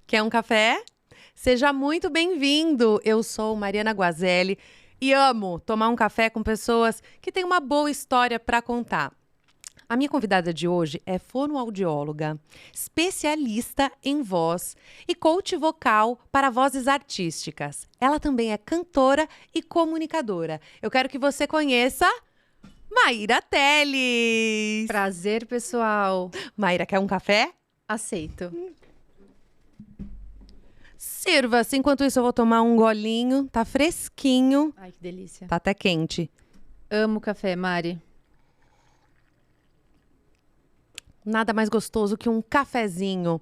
Quer um café? Seja muito bem-vindo! Eu sou Mariana Guazelli e amo tomar um café com pessoas que têm uma boa história para contar. A minha convidada de hoje é fonoaudióloga, especialista em voz e coach vocal para vozes artísticas. Ela também é cantora e comunicadora. Eu quero que você conheça Maíra Teles. Prazer, pessoal. Maíra, quer um café? Aceito. Sirva-se. Enquanto isso, eu vou tomar um golinho. Tá fresquinho. Ai, que delícia. Tá até quente. Amo café, Mari. Nada mais gostoso que um cafezinho.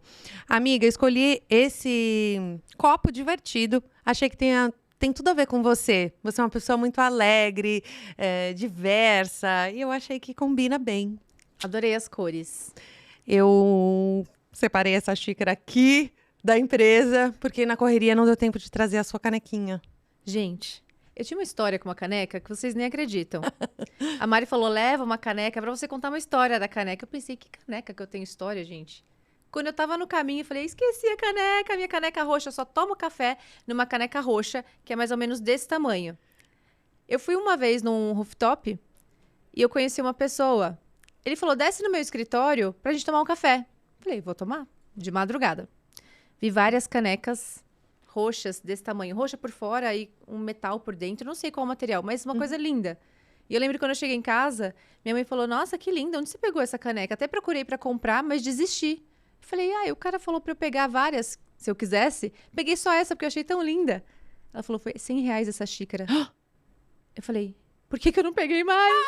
Amiga, escolhi esse copo divertido. Achei que tem tudo a ver com você. Você é uma pessoa muito alegre, diversa. E eu achei que combina bem. Adorei as cores. Eu separei essa xícara aqui da empresa, porque na correria não deu tempo de trazer a sua canequinha. Gente, eu tinha uma história com uma caneca que vocês nem acreditam. A Mari falou, leva uma caneca pra você contar uma história da caneca. Eu pensei, que caneca que eu tenho história, gente? Quando eu tava no caminho, eu falei, esqueci a caneca, minha caneca roxa. Eu só tomo café numa caneca roxa, que é mais ou menos desse tamanho. Eu fui uma vez num rooftop e eu conheci uma pessoa. Ele falou, desce no meu escritório pra gente tomar um café. Falei, vou tomar, de madrugada. Vi várias canecas roxas desse tamanho, roxa por fora e um metal por dentro, não sei qual o material, mas uma coisa linda. E eu lembro quando eu cheguei em casa, minha mãe falou, nossa, que linda, onde você pegou essa caneca? Até procurei pra comprar, mas desisti. Falei, o cara falou pra eu pegar várias, se eu quisesse. Peguei só essa, porque eu achei tão linda. Ela falou, foi R$100 essa xícara. Eu falei, por que eu não peguei mais?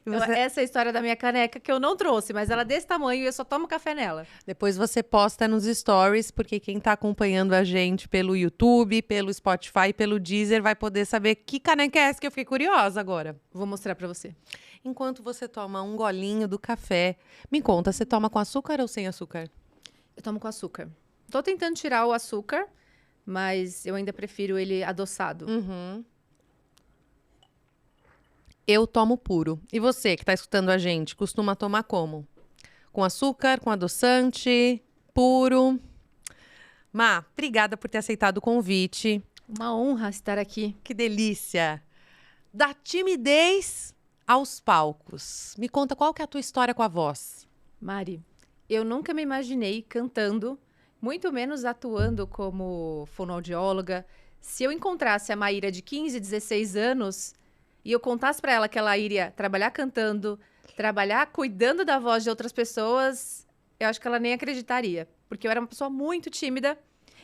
Então, essa é a história da minha caneca, que eu não trouxe, mas ela é desse tamanho e eu só tomo café nela. Depois você posta nos stories, porque quem tá acompanhando a gente pelo YouTube, pelo Spotify, pelo Deezer, vai poder saber que caneca é essa, que eu fiquei curiosa agora. Vou mostrar pra você. Enquanto você toma um golinho do café, me conta, você toma com açúcar ou sem açúcar? Eu tomo com açúcar. Tô tentando tirar o açúcar, mas eu ainda prefiro ele adoçado. Eu tomo puro. E você, que tá escutando a gente, costuma tomar como? Com açúcar, com adoçante, puro? Má, obrigada por ter aceitado o convite. Uma honra estar aqui. Que delícia! Da timidez aos palcos. Me conta qual que é a tua história com a voz. Mari, eu nunca me imaginei cantando, muito menos atuando como fonoaudióloga. Se eu encontrasse a Maíra de 15, 16 anos e eu contasse para ela que ela iria trabalhar cantando, trabalhar cuidando da voz de outras pessoas, eu acho que ela nem acreditaria. Porque eu era uma pessoa muito tímida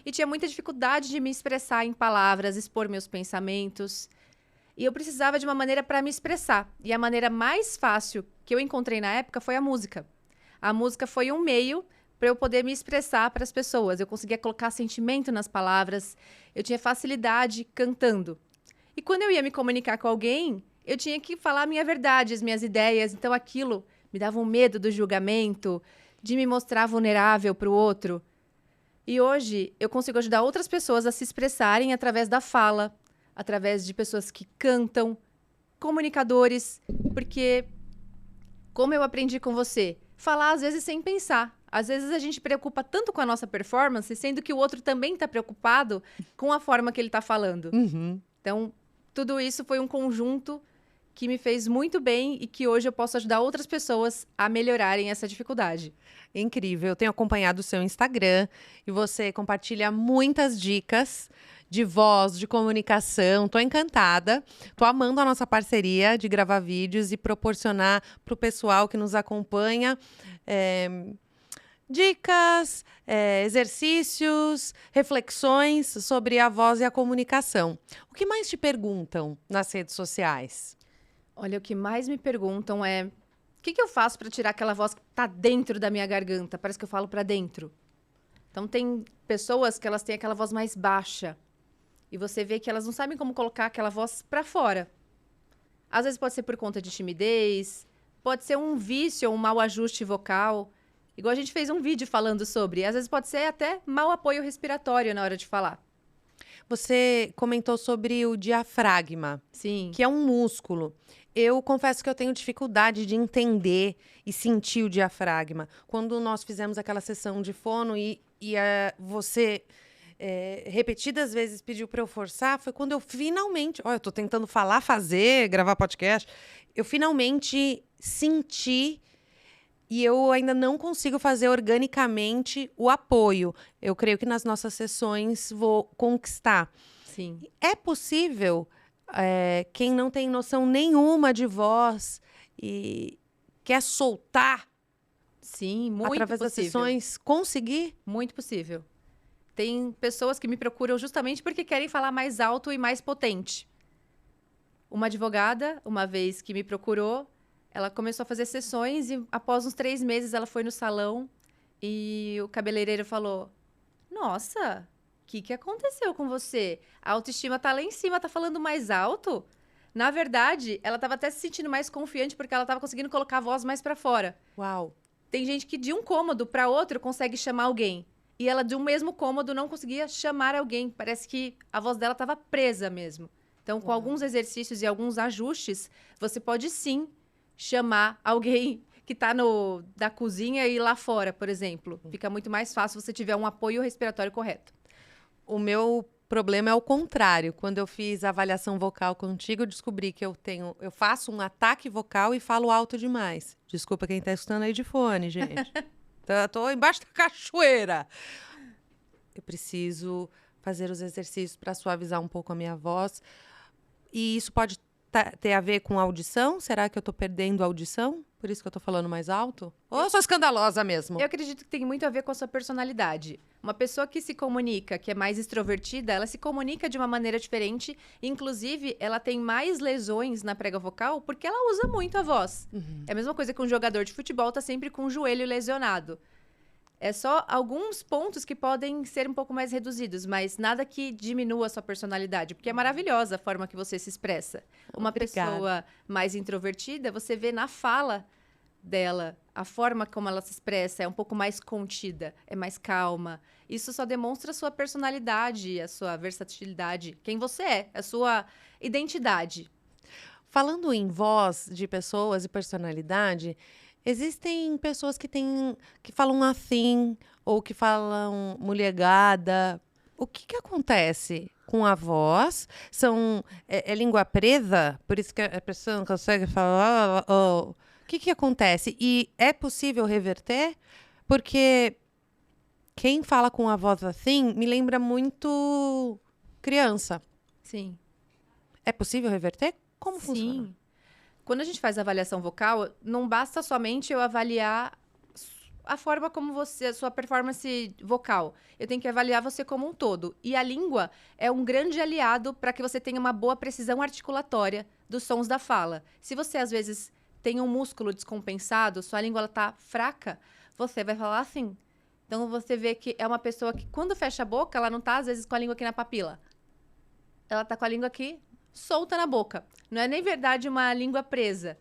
e tinha muita dificuldade de me expressar em palavras, expor meus pensamentos. E eu precisava de uma maneira para me expressar. E a maneira mais fácil que eu encontrei na época foi a música. A música foi um meio para eu poder me expressar para as pessoas. Eu conseguia colocar sentimento nas palavras. Eu tinha facilidade cantando. E quando eu ia me comunicar com alguém, eu tinha que falar a minha verdade, as minhas ideias. Então aquilo me dava um medo do julgamento, de me mostrar vulnerável para o outro. E hoje eu consigo ajudar outras pessoas a se expressarem através da fala, através de pessoas que cantam, comunicadores, porque, como eu aprendi com você, falar às vezes sem pensar. Às vezes a gente preocupa tanto com a nossa performance, sendo que o outro também está preocupado com a forma que ele está falando. Então, tudo isso foi um conjunto que me fez muito bem e que hoje eu posso ajudar outras pessoas a melhorarem essa dificuldade. Incrível, eu tenho acompanhado o seu Instagram e você compartilha muitas dicas de voz, de comunicação. Tô encantada, tô amando a nossa parceria de gravar vídeos e proporcionar para o pessoal que nos acompanha dicas, exercícios, reflexões sobre a voz e a comunicação. O que mais te perguntam nas redes sociais? Olha, o que mais me perguntam é o que eu faço para tirar aquela voz que tá dentro da minha garganta? Parece que eu falo para dentro. Então, tem pessoas que elas têm aquela voz mais baixa. E você vê que elas não sabem como colocar aquela voz para fora. Às vezes pode ser por conta de timidez, pode ser um vício ou um mau ajuste vocal. Igual a gente fez um vídeo falando sobre. Às vezes pode ser até mau apoio respiratório na hora de falar. Você comentou sobre o diafragma, Sim. que é um músculo. Eu confesso que eu tenho dificuldade de entender e sentir o diafragma. Quando nós fizemos aquela sessão de fono você repetidas vezes pediu para eu forçar, foi quando eu finalmente... Olha, eu tô tentando falar, fazer, gravar podcast. Eu finalmente senti e eu ainda não consigo fazer organicamente o apoio. Eu creio que nas nossas sessões vou conquistar. Sim. É possível... quem não tem noção nenhuma de voz e quer soltar Sim, muito através das possível. sessões, conseguir? Muito possível. Tem pessoas que me procuram justamente porque querem falar mais alto e mais potente. Uma advogada, uma vez que me procurou, ela começou a fazer sessões e após uns 3 meses ela foi no salão e o cabeleireiro falou: Nossa, o que aconteceu com você? A autoestima tá lá em cima, tá falando mais alto? Na verdade, ela tava até se sentindo mais confiante porque ela tava conseguindo colocar a voz mais pra fora. Uau! Tem gente que de um cômodo para outro consegue chamar alguém. E ela de um mesmo cômodo não conseguia chamar alguém. Parece que a voz dela estava presa mesmo. Então, com alguns exercícios e alguns ajustes, você pode sim chamar alguém que está da cozinha e lá fora, por exemplo. Fica muito mais fácil se você tiver um apoio respiratório correto. O meu problema é o contrário. Quando eu fiz a avaliação vocal contigo, eu descobri que eu faço um ataque vocal e falo alto demais. Desculpa quem está escutando aí de fone, gente. Tô embaixo da cachoeira. Eu preciso fazer os exercícios para suavizar um pouco a minha voz. E isso pode ter a ver com a audição? Será que eu tô perdendo a audição? Por isso que eu tô falando mais alto? Ou eu sou escandalosa mesmo? Eu acredito que tem muito a ver com a sua personalidade. Uma pessoa que se comunica, que é mais extrovertida, ela se comunica de uma maneira diferente. Inclusive, ela tem mais lesões na prega vocal porque ela usa muito a voz. É a mesma coisa que um jogador de futebol tá sempre com o joelho lesionado. É só alguns pontos que podem ser um pouco mais reduzidos, mas nada que diminua a sua personalidade, porque é maravilhosa a forma que você se expressa. Uma Obrigada. pessoa mais introvertida, você vê na fala dela, a forma como ela se expressa é um pouco mais contida, é mais calma. Isso só demonstra a sua personalidade, a sua versatilidade, quem você é, a sua identidade. Falando em voz de pessoas e personalidade, existem pessoas que falam assim, ou que falam mulegada. O que acontece com a voz? É língua presa? Por isso que a pessoa não consegue falar? O que acontece? E é possível reverter? Porque quem fala com a voz assim me lembra muito criança. Sim. É possível reverter? Como funciona? Sim. Quando a gente faz avaliação vocal, não basta somente eu avaliar a forma como você, a sua performance vocal. Eu tenho que avaliar você como um todo. E a língua é um grande aliado para que você tenha uma boa precisão articulatória dos sons da fala. Se você, às vezes, tem um músculo descompensado, sua língua está fraca, você vai falar assim. Então, você vê que é uma pessoa que, quando fecha a boca, ela não está, às vezes, com a língua aqui na papila. Ela está com a língua aqui solta na boca. Não é nem verdade uma língua presa.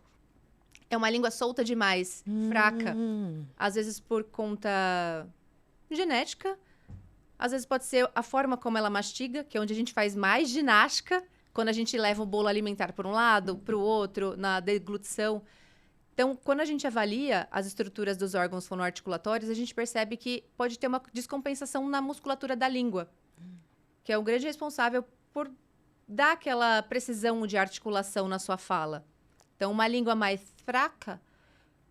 É uma língua solta demais, fraca. Às vezes por conta genética. Às vezes pode ser a forma como ela mastiga, que é onde a gente faz mais ginástica, quando a gente leva o bolo alimentar por um lado, para o outro, na deglutição. Então, quando a gente avalia as estruturas dos órgãos fonoarticulatórios, a gente percebe que pode ter uma descompensação na musculatura da língua, que é o grande responsável por dar aquela precisão de articulação na sua fala. Então, uma língua mais fraca,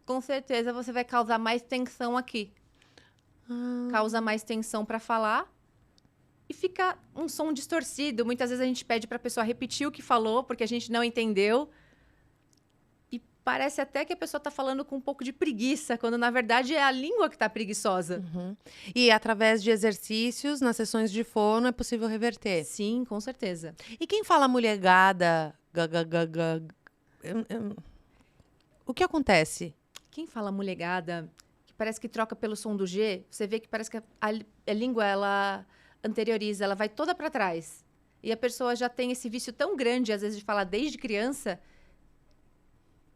com certeza você vai causar mais tensão aqui. Causa mais tensão para falar e fica um som distorcido. Muitas vezes a gente pede para a pessoa repetir o que falou, porque a gente não entendeu. E parece até que a pessoa está falando com um pouco de preguiça, quando na verdade é a língua que está preguiçosa. E através de exercícios, nas sessões de fono, é possível reverter? Sim, com certeza. E quem fala mulegada, o que acontece? Quem fala mulegada, que parece que troca pelo som do G, você vê que parece que a língua, ela anterioriza, ela vai toda para trás. E a pessoa já tem esse vício tão grande, às vezes, de falar desde criança,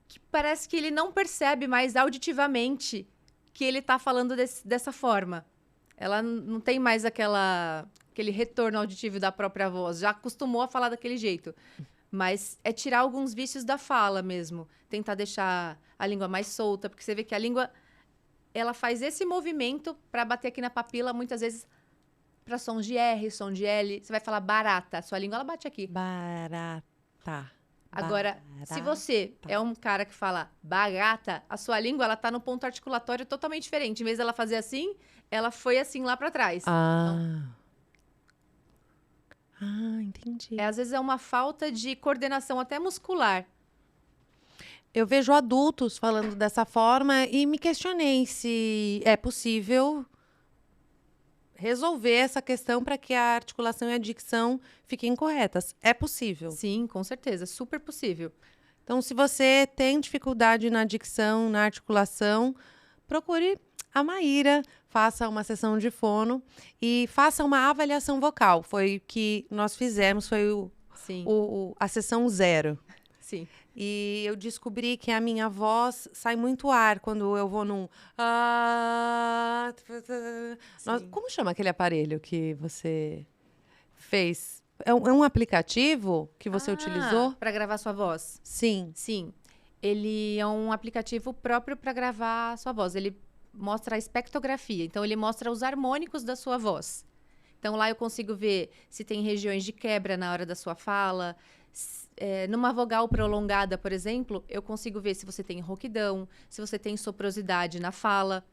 que parece que ele não percebe mais auditivamente que ele está falando dessa forma. Ela não tem mais aquele retorno auditivo da própria voz, já acostumou a falar daquele jeito. Mas é tirar alguns vícios da fala mesmo. Tentar deixar a língua mais solta, porque você vê que a língua, ela faz esse movimento para bater aqui na papila, muitas vezes para sons de R, som de L. Você vai falar barata, a sua língua ela bate aqui. Barata. Agora, se você é um cara que fala barata, a sua língua ela tá no ponto articulatório totalmente diferente. Em vez dela fazer assim, ela foi assim lá para trás. Entendi. Às vezes é uma falta de coordenação até muscular. Eu vejo adultos falando dessa forma e me questionei se é possível resolver essa questão para que a articulação e a dicção fiquem corretas. É possível. Sim, com certeza, super possível. Então, se você tem dificuldade na dicção, na articulação, procure a Maíra, faça uma sessão de fono e faça uma avaliação vocal. Foi o que nós fizemos, foi Sim. a sessão 0. Sim. E eu descobri que a minha voz sai muito ar quando eu vou num... Como chama aquele aparelho que você fez? É um aplicativo que você utilizou? Para gravar sua voz? Sim. Sim. Ele é um aplicativo próprio para gravar a sua voz. Ele mostra a espectrografia. Então, ele mostra os harmônicos da sua voz. Então, lá eu consigo ver se tem regiões de quebra na hora da sua fala. Numa vogal prolongada, por exemplo, eu consigo ver se você tem rouquidão, se você tem soprosidade na fala.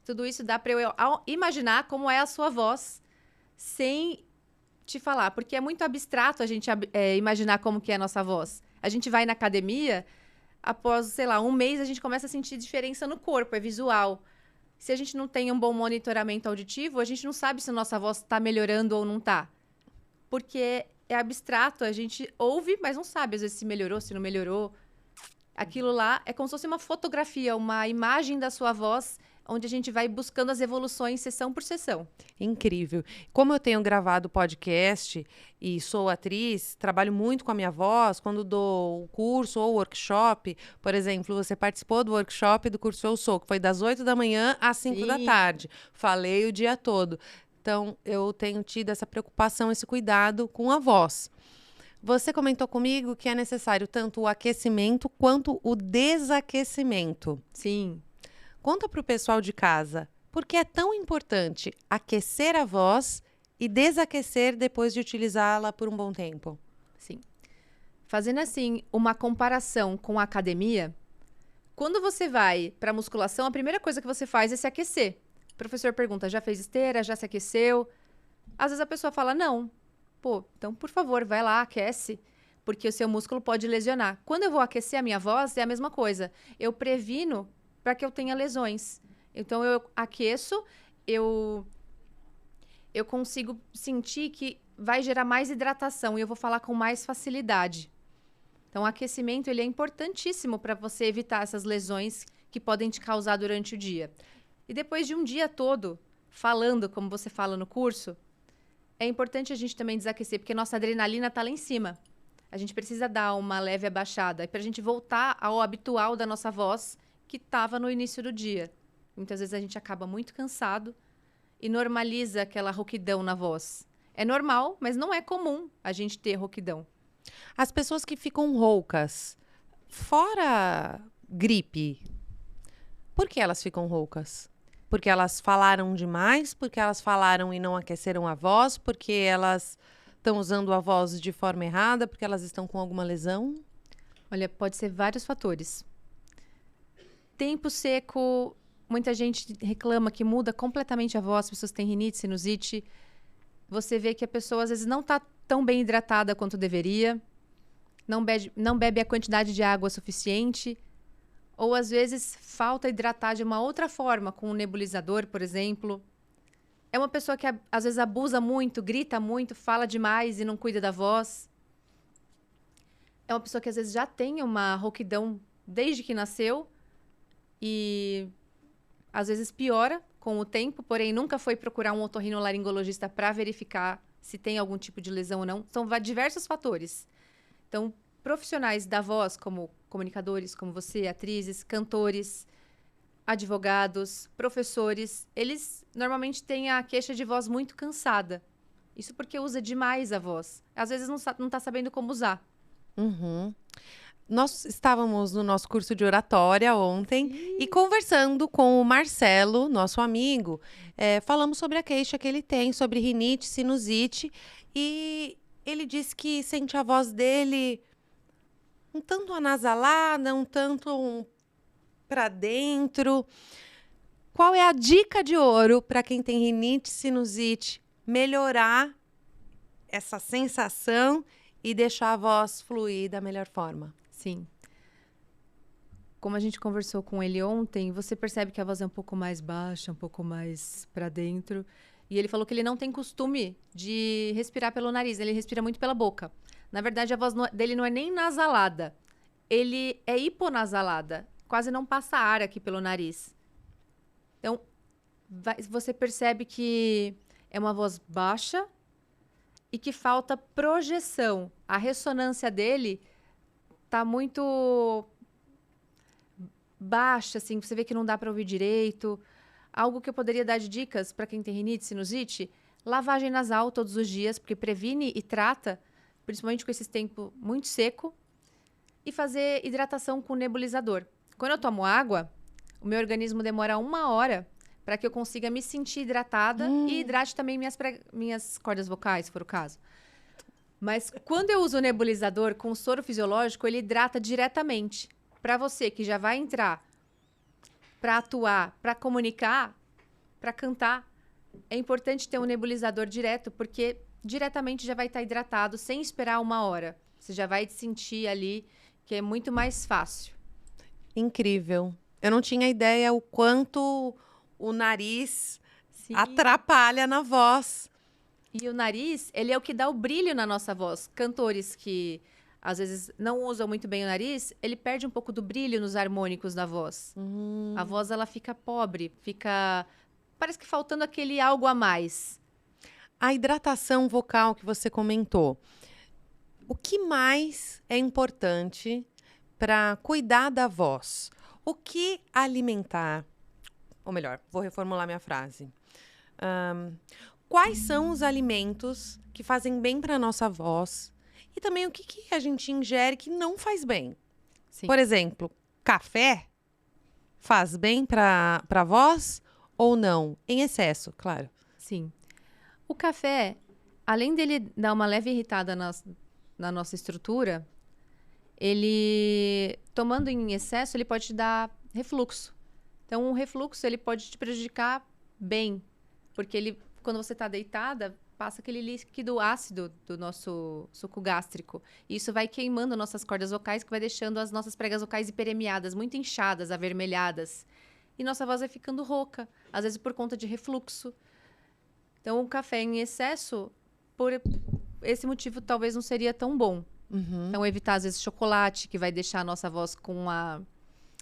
Tudo isso dá para eu imaginar como é a sua voz sem te falar. Porque é muito abstrato a gente imaginar como que é a nossa voz. A gente vai na academia, após, sei lá, um mês, a gente começa a sentir diferença no corpo, é visual. Se a gente não tem um bom monitoramento auditivo, a gente não sabe se a nossa voz está melhorando ou não está. Porque é abstrato, a gente ouve, mas não sabe, às vezes, se melhorou, se não melhorou. Aquilo lá é como se fosse uma fotografia, uma imagem da sua voz, onde a gente vai buscando as evoluções sessão por sessão. Incrível. Como eu tenho gravado podcast e sou atriz, trabalho muito com a minha voz, quando dou curso ou workshop, por exemplo, você participou do workshop do curso Eu Sou, que foi das 8 da manhã às 5 da tarde. Falei o dia todo. Então, eu tenho tido essa preocupação, esse cuidado com a voz. Você comentou comigo que é necessário tanto o aquecimento quanto o desaquecimento. Sim. Conta para o pessoal de casa, por que é tão importante aquecer a voz e desaquecer depois de utilizá-la por um bom tempo? Sim. Fazendo assim uma comparação com a academia, quando você vai para a musculação, a primeira coisa que você faz é se aquecer. O professor pergunta, já fez esteira, já se aqueceu? Às vezes a pessoa fala, não. Pô, então por favor, vai lá, aquece, porque o seu músculo pode lesionar. Quando eu vou aquecer a minha voz, é a mesma coisa. Eu previno para que eu tenha lesões. Então eu aqueço, eu consigo sentir que vai gerar mais hidratação e eu vou falar com mais facilidade. Então o aquecimento ele é importantíssimo para você evitar essas lesões que podem te causar durante o dia. E depois de um dia todo falando, como você fala no curso, é importante a gente também desaquecer, porque nossa adrenalina está lá em cima. A gente precisa dar uma leve abaixada para a gente voltar ao habitual da nossa voz que estava no início do dia. Muitas vezes a gente acaba muito cansado e normaliza aquela rouquidão na voz. É normal, mas não é comum a gente ter rouquidão. As pessoas que ficam roucas, fora gripe, por que elas ficam roucas? Porque elas falaram demais? Porque elas falaram e não aqueceram a voz? Porque elas estão usando a voz de forma errada? Porque elas estão com alguma lesão? Olha, pode ser vários fatores. Tempo seco, muita gente reclama que muda completamente a voz, as pessoas têm rinite, sinusite. Você vê que a pessoa às vezes não está tão bem hidratada quanto deveria, não bebe a quantidade de água suficiente, ou às vezes falta hidratar de uma outra forma, com um nebulizador, por exemplo. É uma pessoa que às vezes abusa muito, grita muito, fala demais e não cuida da voz. É uma pessoa que às vezes já tem uma rouquidão desde que nasceu e às vezes piora com o tempo, porém nunca foi procurar um otorrinolaringologista para verificar se tem algum tipo de lesão ou não. São diversos fatores. Então, profissionais da voz, como comunicadores, como você, atrizes, cantores, advogados, professores, eles normalmente têm a queixa de voz muito cansada. Isso porque usa demais a voz. Às vezes não está sabendo como usar. Uhum. Nós estávamos no nosso curso de oratória ontem e conversando com o Marcelo, nosso amigo, falamos sobre a queixa que ele tem, sobre rinite, sinusite, e ele disse que sente a voz dele um tanto anasalada, um tanto para dentro. Qual é a dica de ouro para quem tem rinite, sinusite, melhorar essa sensação e deixar a voz fluir da melhor forma? Sim. Como a gente conversou com ele ontem, você percebe que a voz é um pouco mais baixa, um pouco mais para dentro. E ele falou que ele não tem costume de respirar pelo nariz, ele respira muito pela boca. Na verdade, a voz dele não é nem nasalada, ele é hiponasalada, quase não passa ar aqui pelo nariz. Então, você percebe que é uma voz baixa e que falta projeção. A ressonância dele tá muito baixa, assim, você vê que não dá para ouvir direito. Algo que eu poderia dar de dicas para quem tem rinite, sinusite, lavagem nasal todos os dias, porque previne e trata, principalmente com esse tempo muito seco, e fazer hidratação com nebulizador. Quando eu tomo água, o meu organismo demora 1 hora para que eu consiga me sentir hidratada e hidrate também minhas cordas vocais, se for o caso. Mas quando eu uso o nebulizador com soro fisiológico, ele hidrata diretamente. Para você que já vai entrar para atuar, para comunicar, para cantar, é importante ter um nebulizador direto, porque diretamente já vai estar hidratado, sem esperar 1 hora. Você já vai sentir ali que é muito mais fácil. Incrível. Eu não tinha ideia o quanto o nariz Sim. atrapalha na voz. E o nariz, ele é o que dá o brilho na nossa voz. Cantores que às vezes não usam muito bem o nariz, ele perde um pouco do brilho nos harmônicos da voz. A voz, ela fica pobre, parece que faltando aquele algo a mais. A hidratação vocal que você comentou, o que mais é importante para cuidar da voz? O que alimentar? Ou melhor, vou reformular minha frase. Quais são os alimentos que fazem bem para a nossa voz? E também o que a gente ingere que não faz bem? Sim. Por exemplo, café faz bem para a voz ou não? Em excesso, claro. Sim. O café, além dele dar uma leve irritada na nossa estrutura, ele, tomando em excesso, ele pode te dar refluxo. Então, o refluxo, ele pode te prejudicar bem, porque ele, quando você está deitada, passa aquele líquido ácido do nosso suco gástrico. E isso vai queimando nossas cordas vocais, que vai deixando as nossas pregas vocais hiperemiadas, muito inchadas, avermelhadas. E nossa voz vai ficando rouca, às vezes por conta de refluxo. Então, o café em excesso, por esse motivo, talvez não seria tão bom. Então, evitar, às vezes, chocolate, que vai deixar a nossa voz com a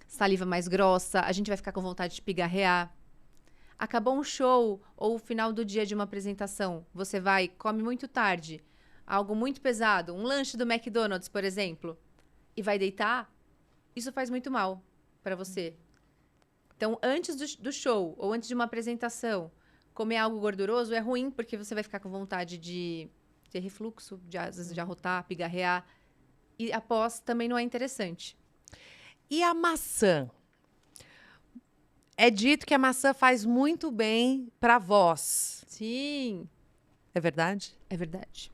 saliva mais grossa. A gente vai ficar com vontade de pigarrear. Acabou um show ou o final do dia de uma apresentação, você vai, come muito tarde, algo muito pesado, um lanche do McDonald's, por exemplo, e vai deitar, isso faz muito mal para você. Então, antes do show ou antes de uma apresentação, comer algo gorduroso é ruim, porque você vai ficar com vontade de ter refluxo, às vezes de arrotar, pigarrear, e após também não é interessante. E a maçã? É dito que a maçã faz muito bem para a voz. Sim. É verdade? É verdade.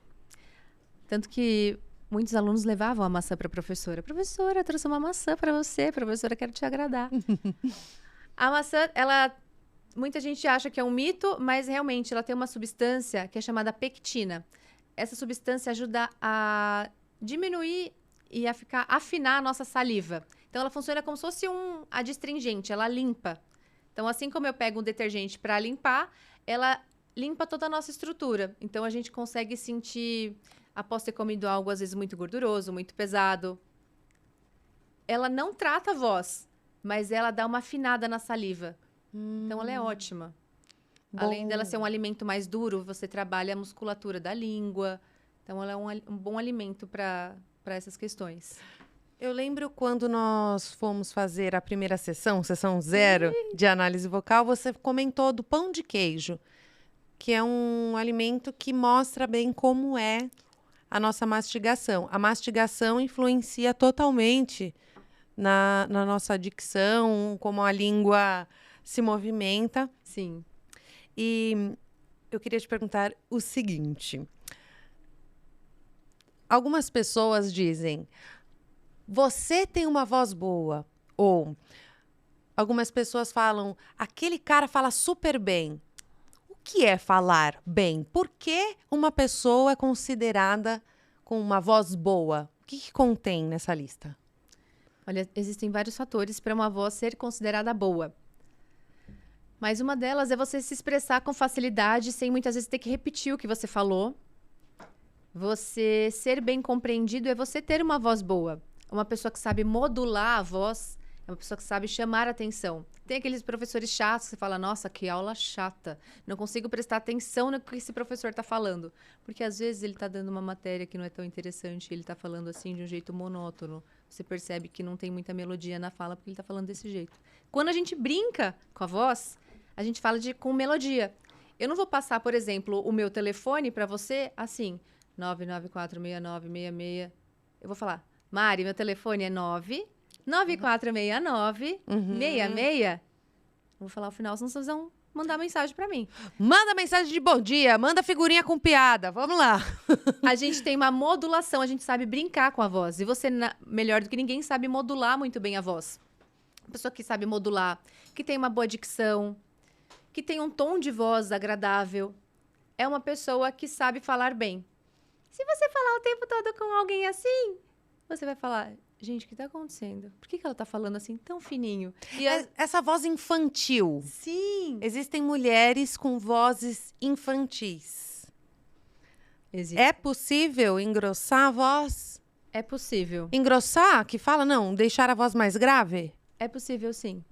Tanto que muitos alunos levavam a maçã para a professora. Professora, trouxe uma maçã para você. Professora, quero te agradar. A maçã, muita gente acha que é um mito, mas realmente ela tem uma substância que é chamada pectina. Essa substância ajuda a diminuir e a afinar a nossa saliva. Então, ela funciona como se fosse um adstringente, ela limpa. Então, assim como eu pego um detergente para limpar, ela limpa toda a nossa estrutura. Então, a gente consegue sentir, após ter comido algo, às vezes, muito gorduroso, muito pesado. Ela não trata a voz, mas ela dá uma afinada na saliva. Então, ela é ótima. Bom. Além dela ser um alimento mais duro, você trabalha a musculatura da língua. Então, ela é um bom alimento para essas questões. Eu lembro quando nós fomos fazer a primeira sessão 0, de análise vocal, você comentou do pão de queijo, que é um alimento que mostra bem como é a nossa mastigação. A mastigação influencia totalmente na nossa dicção, como a língua se movimenta. Sim. E eu queria te perguntar o seguinte. Algumas pessoas dizem, você tem uma voz boa. Ou algumas pessoas falam, aquele cara fala super bem. O que é falar bem? Por que uma pessoa é considerada com uma voz boa? O que contém nessa lista? Olha, existem vários fatores para uma voz ser considerada boa. Mas uma delas é você se expressar com facilidade, sem muitas vezes ter que repetir o que você falou. Você ser bem compreendido é você ter uma voz boa. Uma pessoa que sabe modular a voz, é uma pessoa que sabe chamar a atenção. Tem aqueles professores chatos que você fala, nossa, que aula chata. Não consigo prestar atenção no que esse professor está falando. Porque às vezes ele está dando uma matéria que não é tão interessante, ele está falando assim de um jeito monótono. Você percebe que não tem muita melodia na fala porque ele está falando desse jeito. Quando a gente brinca com a voz, a gente fala com melodia. Eu não vou passar, por exemplo, o meu telefone para você assim, 9946966. Eu vou falar, Mari, meu telefone é 9946966. Eu vou falar ao final, senão vocês vão mandar mensagem para mim. Manda mensagem de bom dia, manda figurinha com piada, vamos lá. A gente tem uma modulação, a gente sabe brincar com a voz. E você, melhor do que ninguém, sabe modular muito bem a voz. Uma pessoa que sabe modular, que tem uma boa dicção, que tem um tom de voz agradável, é uma pessoa que sabe falar bem. Se você falar o tempo todo com alguém assim, você vai falar, gente, o que está acontecendo? Por que ela está falando assim tão fininho? Essa voz infantil. Sim. Existem mulheres com vozes infantis. Existe. É possível engrossar a voz? É possível. Engrossar, que fala, não, deixar a voz mais grave? É possível, sim.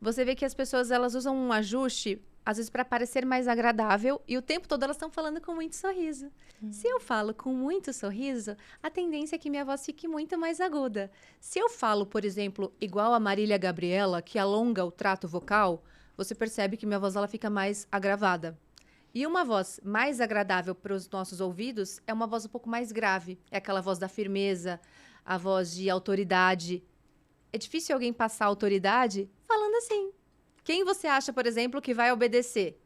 Você vê que as pessoas, elas usam um ajuste, às vezes, para parecer mais agradável, e o tempo todo elas estão falando com muito sorriso. Se eu falo com muito sorriso, a tendência é que minha voz fique muito mais aguda. Se eu falo, por exemplo, igual a Marília Gabriela, que alonga o trato vocal, você percebe que minha voz ela fica mais agravada. E uma voz mais agradável para os nossos ouvidos é uma voz um pouco mais grave. É aquela voz da firmeza, a voz de autoridade. É difícil alguém passar autoridade falando assim. Quem você acha, por exemplo, que vai obedecer?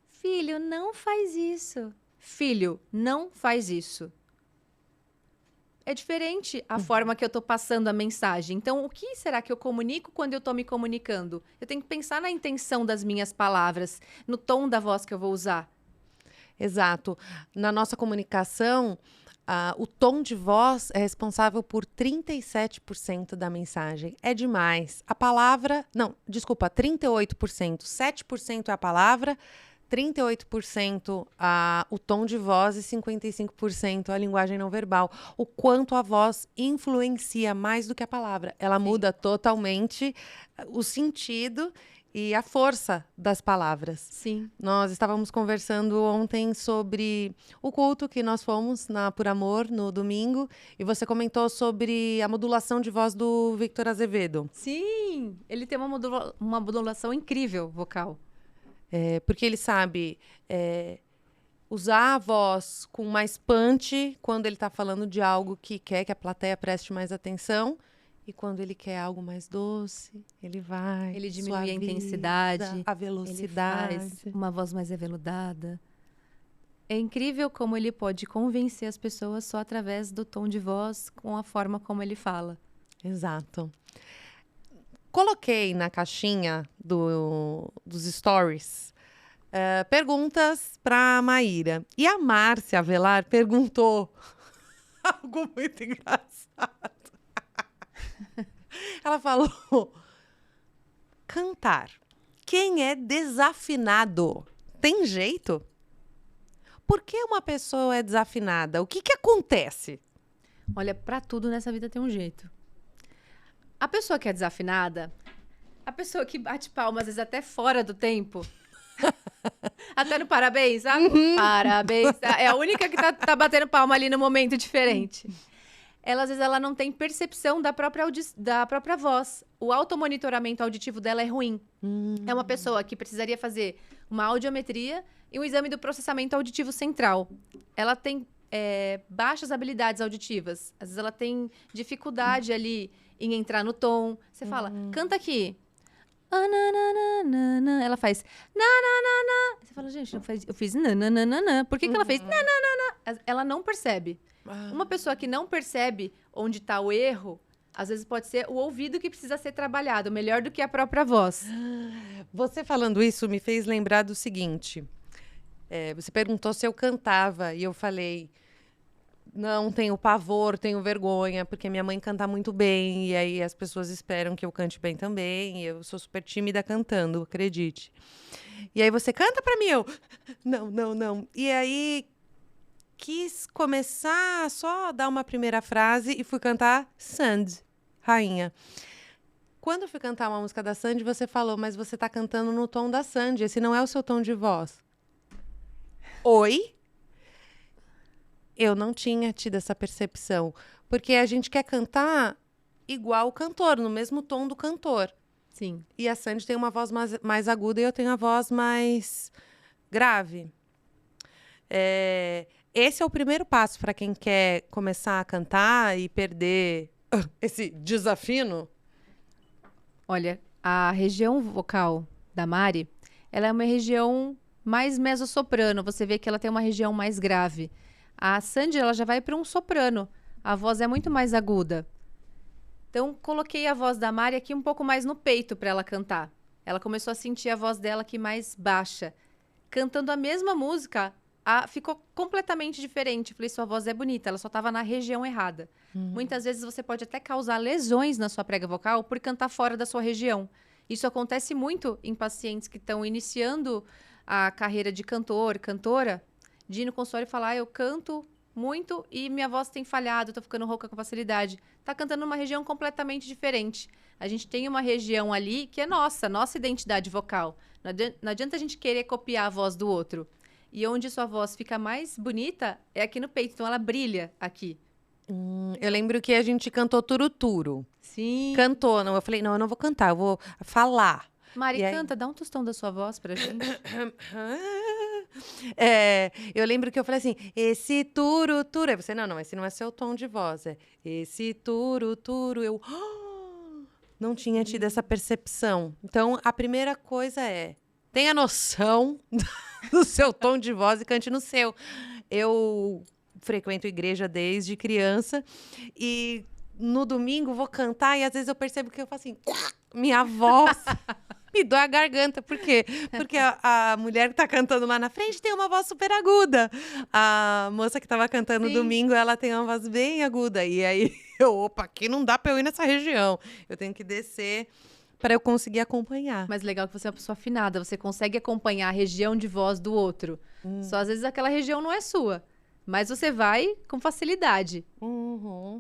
Filho, não faz isso. Filho, não faz isso. É diferente a forma que eu estou passando a mensagem. Então, o que será que eu comunico quando eu estou me comunicando? Eu tenho que pensar na intenção das minhas palavras, no tom da voz que eu vou usar. Exato. Na nossa comunicação, o tom de voz é responsável por 37% da mensagem. É demais. A palavra... Não, desculpa, 38%. 7% é a palavra, 38% o tom de voz e 55% a linguagem não verbal. O quanto a voz influencia mais do que a palavra. Ela muda totalmente o sentido e a força das palavras. Sim. Nós estávamos conversando ontem sobre o culto que nós fomos na Por Amor, no domingo, e você comentou sobre a modulação de voz do Victor Azevedo. Sim, ele tem uma modulação incrível vocal. Porque ele sabe usar a voz com mais punch quando ele está falando de algo que quer que a plateia preste mais atenção. E quando ele quer algo mais doce, ele vai. Ele diminui a intensidade, a velocidade. Ele faz uma voz mais aveludada. É incrível como ele pode convencer as pessoas só através do tom de voz, com a forma como ele fala. Exato. Coloquei na caixinha dos stories perguntas para a Maíra. E a Márcia Avelar perguntou algo muito engraçado. Ela falou, cantar. Quem é desafinado? Tem jeito? Por que uma pessoa é desafinada? O que acontece? Olha, para tudo nessa vida tem um jeito. A pessoa que é desafinada, a pessoa que bate palmas, às vezes até fora do tempo, até no parabéns, sabe? Parabéns. É a única que tá batendo palma ali no momento diferente. Ela, às vezes, ela não tem percepção da própria voz. O automonitoramento auditivo dela é ruim. É uma pessoa que precisaria fazer uma audiometria e um exame do processamento auditivo central. Ela tem baixas habilidades auditivas. Às vezes ela tem dificuldade ali em entrar no tom. Você fala, canta aqui. Ela faz nananana. Você fala, gente, eu fiz nananana. Por que ela fez nananana? Ela não percebe. Uma pessoa que não percebe onde está o erro, às vezes pode ser o ouvido que precisa ser trabalhado, melhor do que a própria voz. Você falando isso me fez lembrar do seguinte. Você perguntou se eu cantava e eu falei, não, tenho pavor, tenho vergonha, porque minha mãe canta muito bem e aí as pessoas esperam que eu cante bem também. E eu sou super tímida cantando, acredite. E aí você canta pra mim, eu, não. E aí quis começar só a dar uma primeira frase e fui cantar Sandy, rainha. Quando eu fui cantar uma música da Sandy, você falou, mas você tá cantando no tom da Sandy, esse não é o seu tom de voz. Oi? Eu não tinha tido essa percepção, porque a gente quer cantar igual o cantor, no mesmo tom do cantor. Sim. E a Sandy tem uma voz mais aguda e eu tenho a voz mais grave. Esse é o primeiro passo para quem quer começar a cantar e perder esse desafino. Olha, a região vocal da Mari, ela é uma região mais mezzo-soprano. Você vê que ela tem uma região mais grave. A Sandy, ela já vai para um soprano. A voz é muito mais aguda. Então, coloquei a voz da Mari aqui um pouco mais no peito para ela cantar. Ela começou a sentir a voz dela aqui mais baixa. Cantando a mesma música, ficou completamente diferente. Falei, sua voz é bonita, ela só estava na região errada. Muitas vezes você pode até causar lesões na sua prega vocal por cantar fora da sua região. Isso acontece muito em pacientes que estão iniciando a carreira de cantor, cantora, de ir no consultório e falar, eu canto muito e minha voz tem falhado, tô ficando rouca com facilidade. Tá cantando numa região completamente diferente. A gente tem uma região ali que é nossa identidade vocal. Não adianta a gente querer copiar a voz do outro. E onde sua voz fica mais bonita é aqui no peito, então ela brilha aqui. Eu lembro que a gente cantou Turuturo. Sim. Cantou, não, eu falei, não, eu não vou cantar, eu vou falar. Mari, canta, dá um tostão da sua voz pra gente. Eu lembro que eu falei assim, esse turuturo. Aí você, não, esse não é seu tom de voz. Esse turuturo. Eu não tinha tido essa percepção. Então, a primeira coisa tenha noção do seu tom de voz e cante no seu. Eu frequento igreja desde criança e no domingo vou cantar e às vezes eu percebo que eu faço assim, minha voz me dói a garganta. Por quê? Porque a mulher que tá cantando lá na frente tem uma voz super aguda. A moça que tava cantando domingo, ela tem uma voz bem aguda. E aí, aqui não dá pra eu ir nessa região. Eu tenho que descer para eu conseguir acompanhar. Mas legal que você é uma pessoa afinada, você consegue acompanhar a região de voz do outro. Só às vezes aquela região não é sua. Mas você vai com facilidade.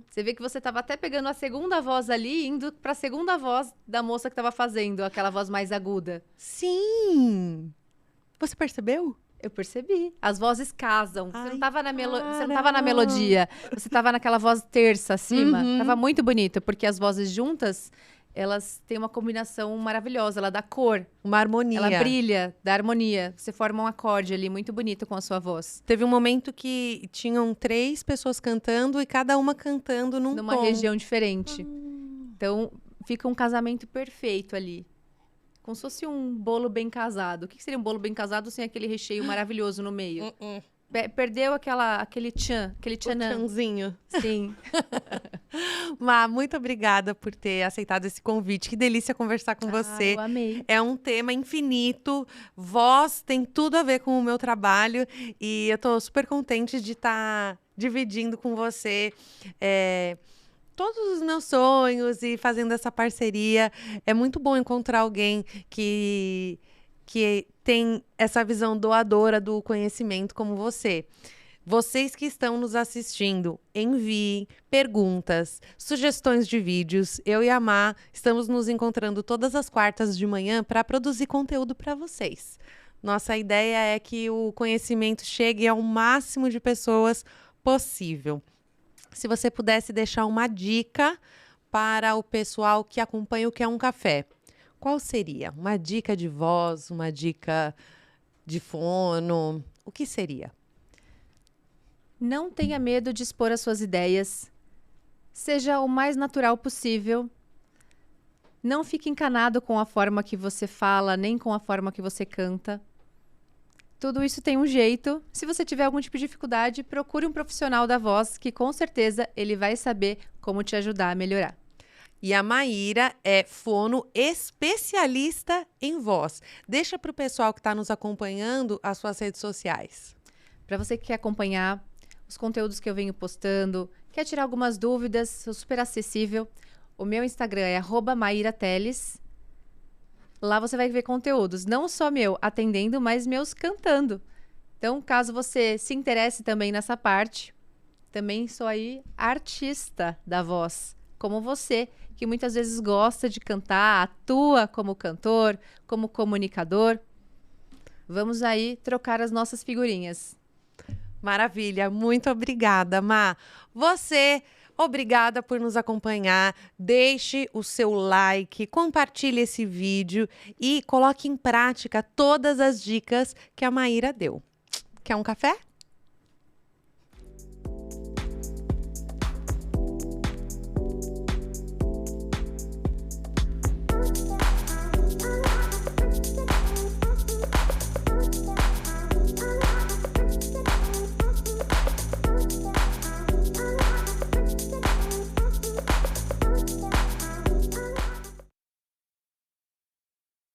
Você vê que você estava até pegando a segunda voz ali, indo para a segunda voz da moça que estava fazendo, aquela voz mais aguda. Sim! Você percebeu? Eu percebi. As vozes casam. Você não estava na melodia. Você estava naquela voz terça acima. Tava muito bonito, porque as vozes juntas, elas têm uma combinação maravilhosa. Ela dá cor. Uma harmonia. Ela brilha, dá harmonia. Você forma um acorde ali muito bonito com a sua voz. Teve um momento que tinham 3 pessoas cantando e cada uma cantando numa região diferente. Então, fica um casamento perfeito ali. Como se fosse um bolo bem casado. O que seria um bolo bem casado sem aquele recheio maravilhoso no meio? Perdeu aquele tchanã. Tchanzinho. Sim. Má, muito obrigada por ter aceitado esse convite. Que delícia conversar com você. Eu amei. É um tema infinito. Voz tem tudo a ver com o meu trabalho. E eu tô super contente de estar dividindo com você todos os meus sonhos e fazendo essa parceria. É muito bom encontrar alguém que tem essa visão doadora do conhecimento como você. Vocês que estão nos assistindo, enviem perguntas, sugestões de vídeos. Eu e a Má estamos nos encontrando todas as quartas de manhã para produzir conteúdo para vocês. Nossa ideia é que o conhecimento chegue ao máximo de pessoas possível. Se você pudesse deixar uma dica para o pessoal que acompanha o Que é um Café, qual seria? Uma dica de voz, uma dica de fono? O que seria? Não tenha medo de expor as suas ideias. Seja o mais natural possível. Não fique encanado com a forma que você fala, nem com a forma que você canta. Tudo isso tem um jeito. Se você tiver algum tipo de dificuldade, procure um profissional da voz, que com certeza ele vai saber como te ajudar a melhorar. E a Maíra é fono especialista em voz. Deixa para o pessoal que está nos acompanhando as suas redes sociais. Para você que quer acompanhar os conteúdos que eu venho postando, quer tirar algumas dúvidas, sou super acessível. O meu Instagram é @mairateles. Lá você vai ver conteúdos, não só meu atendendo, mas meus cantando. Então, caso você se interesse também nessa parte, também sou aí artista da voz, como você, que muitas vezes gosta de cantar, atua como cantor, como comunicador. Vamos aí trocar as nossas figurinhas. Maravilha, muito obrigada, Má. Você, obrigada por nos acompanhar. Deixe o seu like, compartilhe esse vídeo e coloque em prática todas as dicas que a Maíra deu. Quer um café?